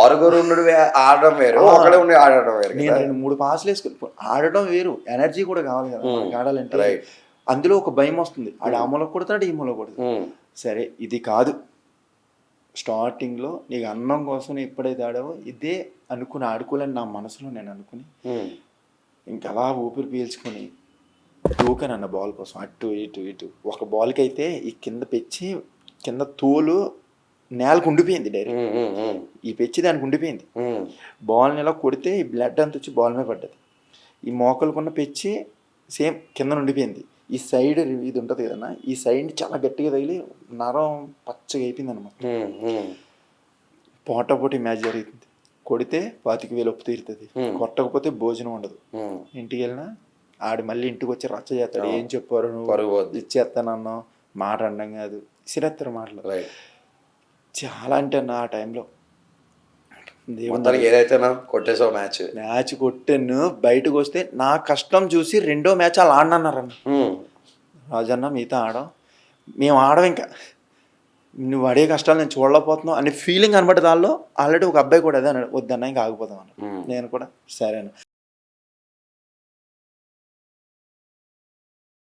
ఆరుగురు ఉండి ఆడడం వేరు, ఒకడే ఉండి ఆడడం వేరు నేను కదా. 2-3 పాస్లు వేసుకుని ఆడటం వేరు, ఎనర్జీ కూడా కావాలి కదా మనకి ఆడాలంటే. రైట్. అందులో ఒక భయం వస్తుంది, ఆడు ఆ మూల కొడతాడు, ఈ మూల కొడతాడు. సరే ఇది కాదు, స్టార్టింగ్లో నీకు అన్నం కోసం ఎప్పుడైతే ఆడావో ఇదే అనుకుని ఆడుకోలేని నా మనసులో నేను అనుకుని ఇంకా అలా ఊపిరి పీల్చుకొని దూకానన్న బాల్ కోసం అటు ఇటు ఇటు. ఒక బాల్కి అయితే ఈ కింద పెచ్చి కింద తోలు నేలకు ఉండిపోయింది డైరెక్ట్. ఈ పెచ్చి దానికి ఉండిపోయింది. బాల్ని ఇలా కొడితే ఈ బ్లడ్ అంత వచ్చి బాల్ మీద పడ్డది. ఈ మోకలకున్న పెచ్చి సేమ్ కింద ఉండిపోయింది. ఈ సైడ్ ఇది ఉంటుంది కదన్నా, ఈ సైడ్ చాలా గట్టిగా తగిలి నరం పచ్చగా అయిపోయింది అనమాట. పోటాపోటీ మ్యాచ్ జరుగుతుంది. కొడితే 25,000 ఒప్పు తీరుతుంది, కొట్టకపోతే భోజనం ఉండదు. ఇంటికి వెళ్ళినా ఆడు మళ్ళీ ఇంటికి వచ్చి రచ్చ చేస్తాడు. ఏం చెప్పారు నువ్వు, ఇచ్చేస్తానన్నావు, మాట అనడం కాదు, సిరత్తర మాటలు. చాలా అంటే నా ఆ టైంలో ఏదైతే కొట్టేసావు మ్యాచ్ కొట్టాను. బయటకు వస్తే నా కష్టం చూసి 2వ మ్యాచ్ అలా ఆడనన్నారన్న. రాజన్న మిగతా ఆడం, మేము ఆడం, ఇంకా నువ్వు అడే కష్టాలు నేను చూడలేకపోతున్నావు అనే ఫీలింగ్ అనమాట. దానిలో ఆల్రెడీ ఒక అబ్బాయి కూడా అదే అన్నాడు, వద్దన్నా ఇంకా ఆగిపోతాం అన్న. నేను కూడా సరే అన్న.